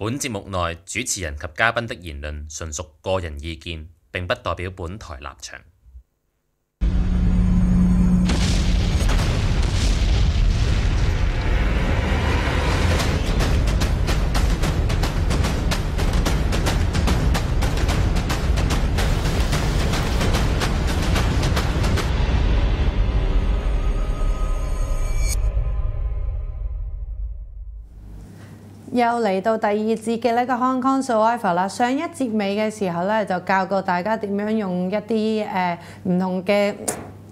本節目內主持人及嘉賓的言論純屬個人意見，並不代表本台立場。又嚟到第二節嘅呢個 Hong Kong Survivor 啦。上一節尾嘅時候咧，就教過大家點樣用一啲唔同嘅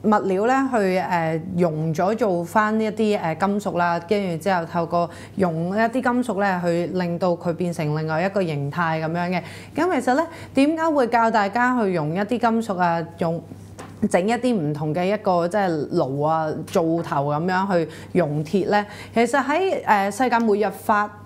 物料咧去溶咗做翻一啲金屬啦，跟住之後透過用一啲金屬咧去令到佢變成另外一個形態咁樣嘅。咁其實咧點解會教大家去用一啲金屬啊，整一啲唔同嘅一個即係爐啊、灶頭咁樣去熔鐵咧？其實喺世界末日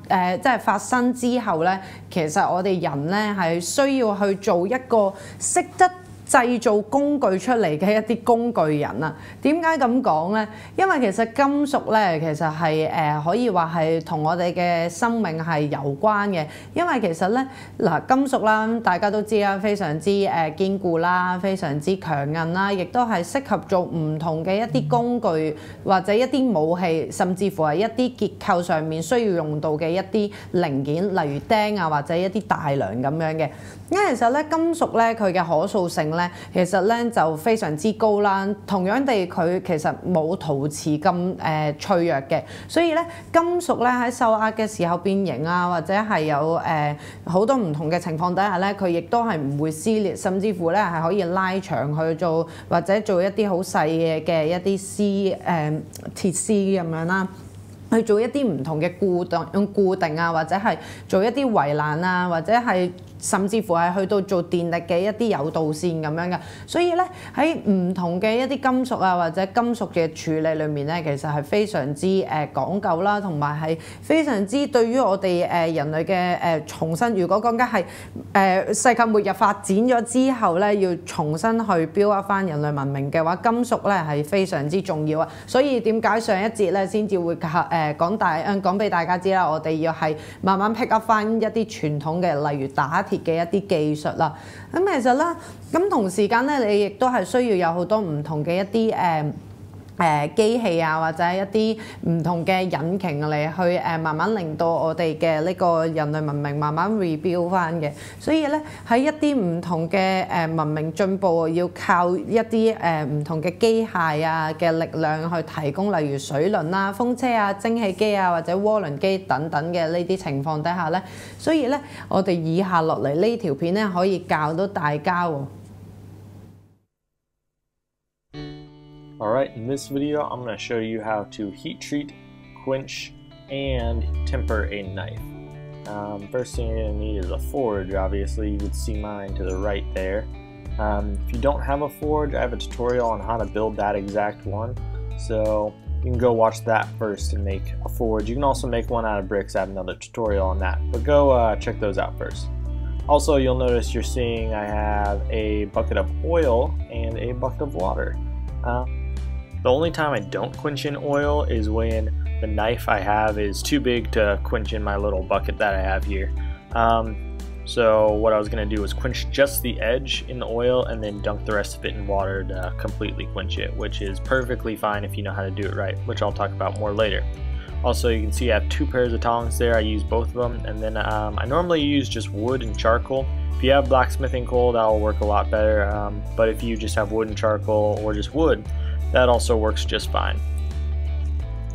即係發生之後咧，其實我哋人咧係需要去做一個識得製造工具出嚟嘅一啲工具人啊。點解咁講咧？因為其實金屬咧，其實係可以話係同我哋嘅生命係有關嘅。因為其實咧金屬啦，大家都知啦，非常之堅固啦，非常之強韌啦，亦都係適合做唔同嘅一啲工具或者一啲武器，甚至乎係一啲結構上面需要用到嘅一啲零件，例如釘啊或者一啲大梁咁樣嘅。因為其實咧金屬咧佢嘅可塑性咧，其實咧就非常之高啦。同樣地，佢其實冇陶瓷咁脆弱嘅，所以咧金屬咧喺受壓嘅時候變形啊，或者係有好多唔同嘅情況底下咧，佢亦都係唔會撕裂，甚至乎咧係可以拉長去做或者做一啲好細嘅一啲鐵絲咁樣啦。去做一啲唔同嘅固定啊，或者係做一啲圍欄啊，或者係甚至乎係去到做電力嘅一啲誘導線咁樣嘅。所以咧喺唔同嘅一啲金屬啊或者金屬嘅處理裏面咧，其實係非常之講究啦，同埋係非常之對於我哋人類嘅重新。如果講緊係世界末日發展咗之後咧，要重新去 build up 翻人類文明嘅話，金屬咧係非常之重要啊。所以點解上一節咧先至會講俾大家知啦，我哋要係慢慢 pick up 翻一啲傳統嘅，例如打鐵嘅一啲技術啦。咁其實咧，咁同時間咧，你亦都係需要有好多唔同嘅一啲機器啊，或者一啲唔同嘅引擎嚟去慢慢令到我哋嘅呢個人類文明慢慢 rebuild 翻嘅。所以咧喺一啲唔同嘅文明進步，要靠一啲唔同嘅機械啊嘅力量去提供，例如水輪啦、風車啊、蒸汽機啊或者渦輪機等等嘅呢啲情況底下咧，所以咧我哋以下落嚟呢條片咧可以教到大家喎。Alright, in this video I'm going to show you how to heat treat, quench, and temper a knife. First thing you're going to need is a forge. Obviously you can see mine to the right there. If you don't have a forge, I have a tutorial on how to build that exact one, so you can go watch that first and make a forge. You can also make one out of bricks. I have another tutorial on that, but go check those out first. Also, you'll notice you're seeing I have a bucket of oil and a bucket of water. The only time I don't quench in oil is when the knife I have is too big to quench in my little bucket that I have here. So what I was going to do was quench just the edge in the oil and then dunk the rest of it in water to completely quench it, which is perfectly fine if you know how to do it right, which I'll talk about more later. Also, you can see I have two pairs of tongs there. I use both of them, and then I normally use just wood and charcoal. If you have blacksmithing coal, that will work a lot better, but if you just have wood and charcoal or just wood, that also works just fine.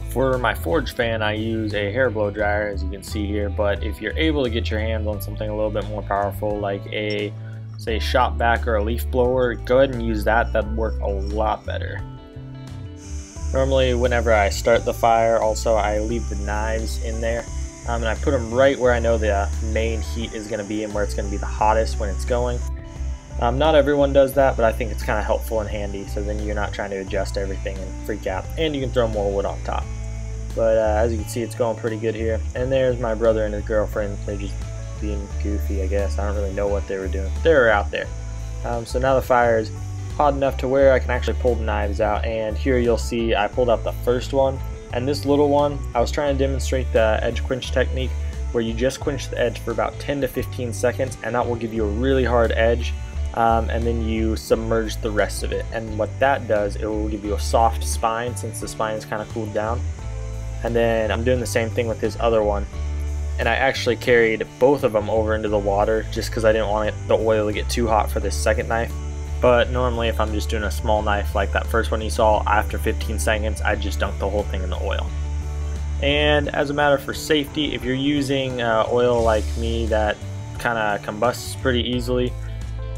For my forge fan, I use a hair blow dryer, as you can see here, but if you're able to get your hands on something a little bit more powerful, like a, say, shop vac or a leaf blower, go ahead and use that. That'd work a lot better. Normally, whenever I start the fire, also I leave the knives in there, and I put them right where I know the main heat is going to be and where it's going to be the hottest when it's going. Not everyone does that, but I think it's kind of helpful and handy, so then you're not trying to adjust everything and freak out, and you can throw more wood on top. But as you can see, it's going pretty good here. And there's my brother and his girlfriend. They're just being goofy, I guess. I don't really know what they were doing. They were out there. So now the fire is hot enough to where I can actually pull the knives out, and here you'll see I pulled out the first one, and this little one, I was trying to demonstrate the edge quench technique, where you just quench the edge for about 10 to 15 seconds, and that will give you a really hard edge. And then you submerge the rest of it, and what that does, it will give you a soft spine since the spine is kind of cooled down. And then I'm doing the same thing with this other one, and I actually carried both of them over into the water just because I didn't want the oil to get too hot for this second knife. But normally if I'm just doing a small knife like that first one you saw, after 15 seconds I just dunk the whole thing in the oil. And as a matter for safety, if you're using oil like me that kind of combusts pretty easily,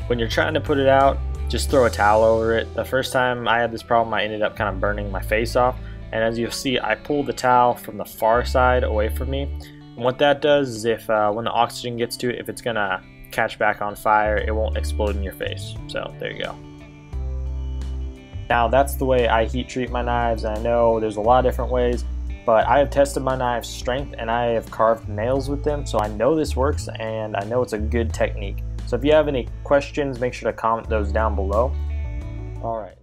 when you're trying to put it out, just throw a towel over it. The first time I had this problem, I ended up kind of burning my face off, and as you'll see, I pulled the towel from the far side away from me, and what that does is if when the oxygen gets to it, if it's gonna catch back on fire, it won't explode in your face. So there you go. Now that's the way I heat treat my knives. I know there's a lot of different ways, but I have tested my knives' strength and I have carved nails with them, so I know this works and I know it's a good technique. So if you have any questions, make sure to comment those down below. Alright.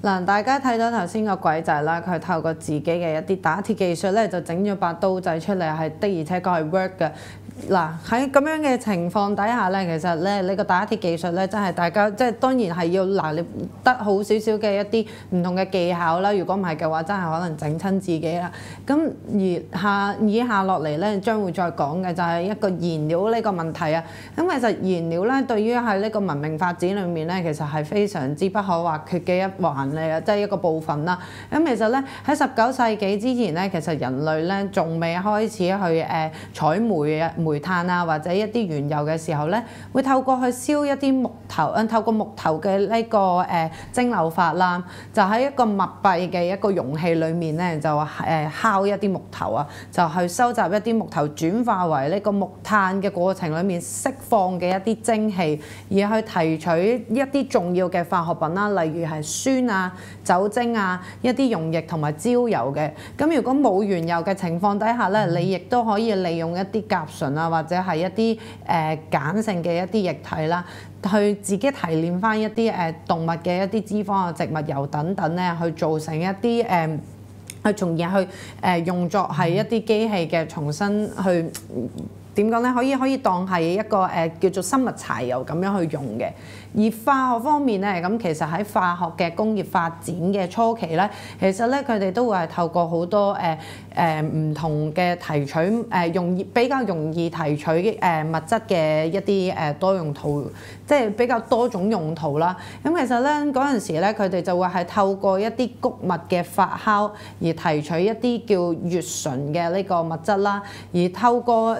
嗱，大家睇到頭先個鬼仔啦，佢透過自己嘅一啲打鐵技術咧，就整咗把刀仔出嚟，係的而且確係 work 嘅。嗱，喺咁樣嘅情況底下咧，其實咧呢個打鐵技術咧，真係大家即係當然係要拿捏得好少少嘅一啲唔同嘅技巧啦。如果唔係嘅話，真係可能整親自己啦。咁以下落嚟咧，將會再講嘅就係一個燃料呢個問題啊。咁其實燃料咧，對於喺呢個文明發展裏面咧，其實係非常之不可或缺嘅一環嚟嘅，即係一個部分啦。咁其實咧喺19世紀之前咧，其實人類咧仲未開始去採煤炭啊，或者一啲原油嘅時候咧，會透過去燒一啲木頭，透過木頭嘅呢個蒸餾法啦，就喺一個密閉嘅一個容器裡面咧，就烤一啲木頭啊，就去收集一啲木頭，轉化為呢個木炭嘅過程裡面釋放嘅一啲蒸氣，而去提取一啲重要嘅化學品啦，例如係酸啊、酒精啊、一啲溶液同埋焦油嘅。咁如果冇原油嘅情況底下咧，你亦都可以利用一啲甲醇啊，或者係一啲鹼性嘅一啲液體啦，去自己提煉翻一啲動物嘅一啲脂肪啊、植物油等等咧，去做成一啲去從而去用作係一啲機器嘅重新去點講咧，可以當係一個叫做生物柴油咁樣去用嘅。而化學方面咧，咁其實喺化學嘅工業發展嘅初期咧，其實咧佢哋都會係透過好多唔同嘅提取比較容易提取物質嘅一啲多用途，即係比較多種用途啦。咁其實咧嗰陣時咧，佢哋就會係透過一啲穀物嘅發酵而提取一啲叫乙醇嘅呢個物質啦，而透過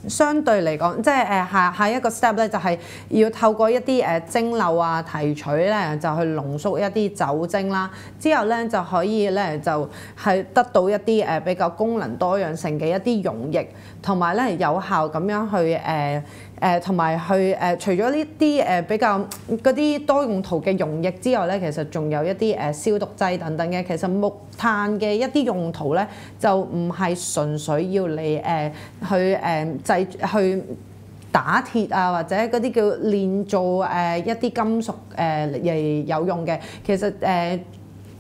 相對嚟講，即係下一個 step 咧，就係要透過一啲蒸餾啊、提取咧，就去濃縮一啲酒精啦。之後咧就可以咧就係得到一啲比較功能多樣性嘅一啲溶液，同埋咧有效咁樣去同埋去除咗呢啲比較嗰啲多用途嘅溶液之外咧，其實仲有一啲消毒劑等等嘅。其實木炭嘅一啲用途咧，就唔係純粹要你去打鐵啊，或者嗰啲叫煉造一啲金屬嚟有用嘅。其實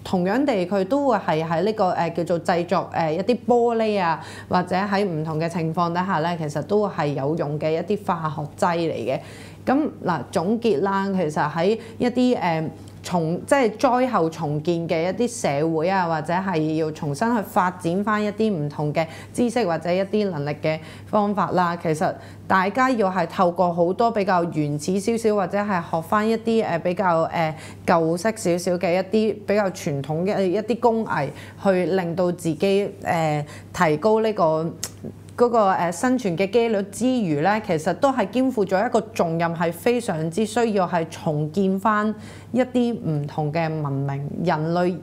同樣地，佢都會係喺呢個叫做製作一啲玻璃啊，或者喺唔同嘅情況底下咧，其實都係有用嘅一啲化學劑嚟嘅。咁嗱總結啦，其實喺一啲即係災後重建嘅一啲社會啊，或者係要重新去發展翻一啲唔同嘅知識或者一啲能力嘅方法啦。其實大家要係透過好多比較原始少少，或者係學翻一啲比較舊式少少嘅一啲比較傳統嘅一啲工藝，去令到自己提高呢嗰個生存嘅機率之餘咧，其實都係肩負咗一個重任，係非常之需要係重建翻一啲唔同嘅文明，人類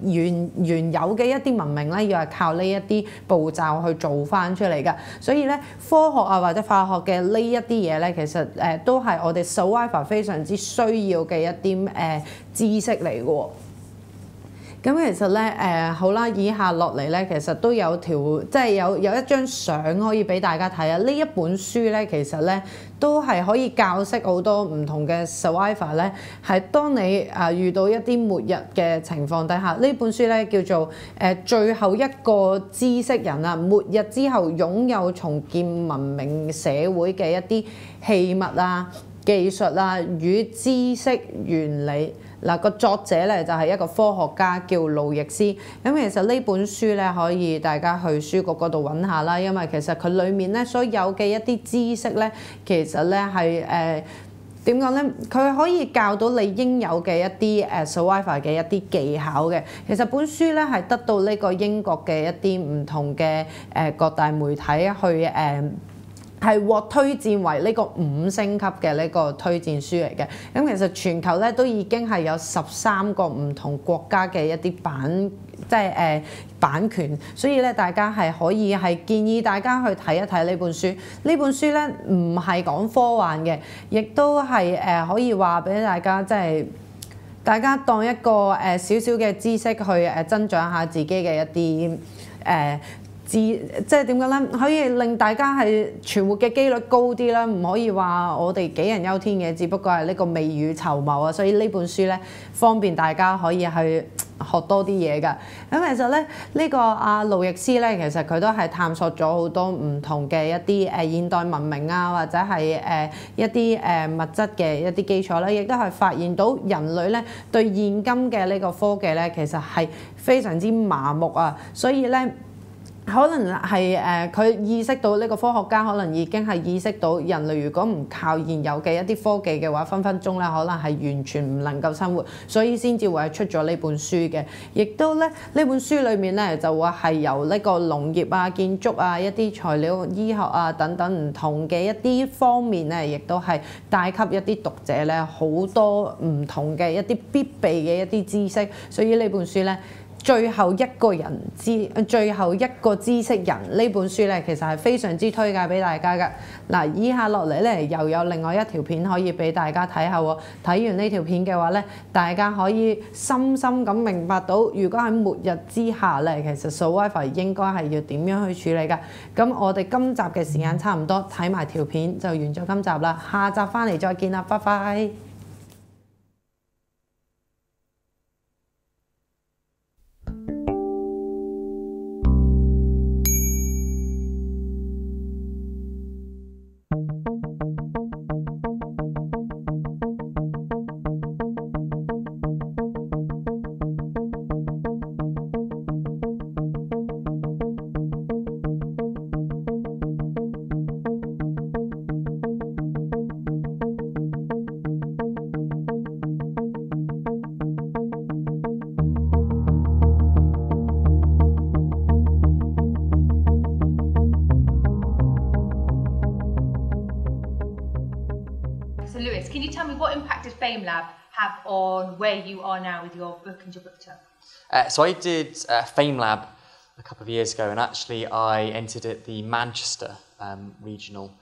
原有嘅一啲文明咧，要係靠呢一啲步驟去做翻出嚟㗎。所以咧，科學啊或者化學嘅呢一啲嘢咧，其實都係我哋 survivor 非常之需要嘅一啲知識嚟㗎喎。咁其實咧好啦，以下落嚟咧其實都有條即係有一張相可以俾大家睇啊！呢一本書咧其實咧都係可以教識好多唔同嘅 survivor 咧，係當你遇到一啲末日嘅情況底下，呢本書咧叫做最後一個知識人啊，末日之後擁有重建文明社會嘅一啲器物啊、技術啊與知識原理。嗱，個作者咧就係一個科學家叫路易斯。咁其實呢本書咧可以大家去書局嗰度揾下啦，因為其實佢裡面咧所有嘅一啲知識咧，其實咧係點講咧？佢可以教到你應有嘅一啲survivor 嘅一啲技巧嘅。其實本書咧係得到呢個英國嘅一啲唔同嘅各大媒體去係獲推薦為呢個5星級嘅呢個推薦書嚟嘅。咁其實全球咧都已經係有13個唔同國家嘅一啲版權，所以咧大家係可以係建議大家去睇一睇呢本書。呢本書咧唔係講科幻嘅，亦都係可以話俾大家即係大家當一個少少嘅知識去增長下自己嘅一啲即係點講咧？可以令大家係存活嘅機率高啲啦，唔可以話我哋杞人憂天嘅，只不過係呢個未雨綢繆啊。所以呢本書咧，方便大家可以去學多啲嘢㗎。咁其實咧，呢個路易斯咧，其實佢都係探索咗好多唔同嘅一啲現代文明啊，或者係一啲物質嘅一啲基礎啦，亦都係發現到人類咧對現今嘅呢個科技咧，其實係非常之麻木啊，所以咧。可能係佢意識到呢個科學家可能已經係意識到人類如果唔靠現有嘅一啲科技嘅話，分分鐘咧可能係完全唔能夠生活，所以先至會係出咗呢本書嘅。亦都咧呢本書裏面咧就話係由呢個農業啊、建築啊、一啲材料、醫學啊等等唔同嘅一啲方面咧，亦都係帶給一啲讀者咧好多唔同嘅一啲必備嘅一啲知識。所以呢本書咧。最後一個知識人呢本書咧，其實係非常之推介俾大家㗎。嗱，以下落嚟咧又有另外一條片可以俾大家睇下喎。睇完呢條片嘅話咧，大家可以深深咁明白到，如果喺末日之下咧，其實 survivor 應該係要點樣去處理㗎。咁我哋今集嘅時間差唔多，睇埋條片就完咗今集啦。下集翻嚟再見啦，拜拜。So Lewis, can you tell me what impact did FameLab have on where you are now with your book and your book tour? So I did FameLab a couple of years ago, and actually I entered at the Manchester regional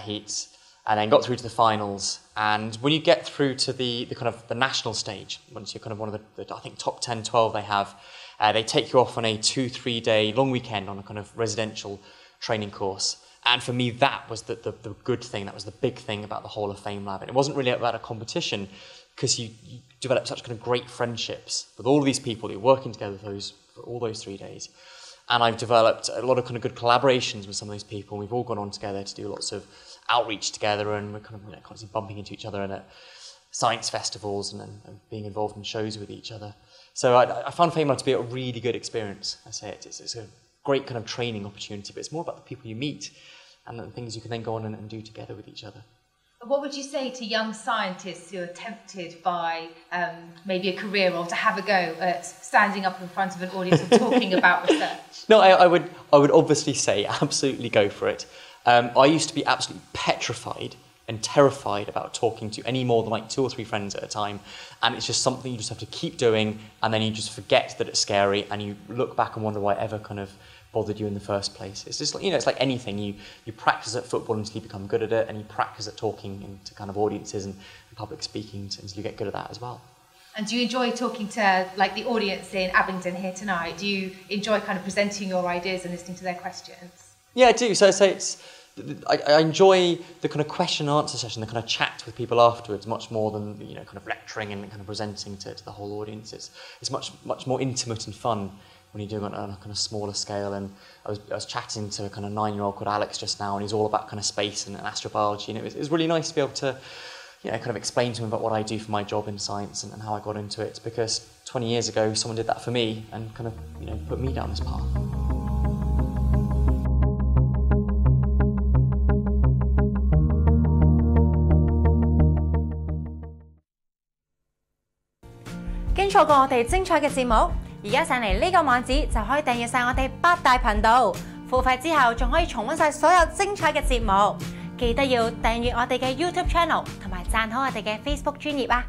heats, and then got through to the finals. And when you get through to the kind of the national stage, once you're kind of one of the I think top 10, 12 they have, they take you off on a 2-3 day long weekend on a kind of residential training course. And for me, that was the good thing, that was the big thing about the whole of FameLab. And it wasn't really about a competition, because you develop such kind of great friendships with all of these people. You're working together for all those 3 days. And I've developed a lot of kind of good collaborations with some of those people. We've all gone on together to do lots of outreach together, and we're kind of constantly bumping into each other and at science festivals and being involved in shows with each other. So I found FameLab to be a really good experience. I say it's a great kind of training opportunity, but it's more about the people you meet and the things you can then go on and do together with each other. What would you say to young scientists who are tempted by maybe a career or to have a go at standing up in front of an audience and talking about research? No, I would obviously say absolutely go for it. I used to be absolutely petrified and terrified about talking to any more than like 2 or 3 friends at a time, and it's just something you just have to keep doing, and then you just forget that it's scary, and you look back and wonder why it ever kind of bothered you in the first place. It's just, it's like anything. You practice at football until you become good at it, and you practice at talking to kind of audiences and public speaking until you get good at that as well. And do you enjoy talking to like the audience in Abingdon here tonight? Do you enjoy kind of presenting your ideas and listening to their questions? Yeah, I do. So I enjoy the kind of question and answer session, the kind of chat with people afterwards, much more than kind of lecturing and kind of presenting to the whole audience. It's much more intimate and fun when you're doing it on a kind of smaller scale. And I was chatting to a kind of 9-year-old called Alex just now, and he's all about kind of space and astrobiology, and it was really nice to be able to kind of explain to him about what I do for my job in science and how I got into it, because 20 years ago someone did that for me and kind of put me down this path.經錯過我哋精彩嘅節目，而家上嚟呢個網址就可以訂閱晒我哋8大頻道，付費之後仲可以重溫晒所有精彩嘅節目。記得要訂閱我哋嘅 YouTube channel 同埋讚好我哋嘅 Facebook 專頁啊！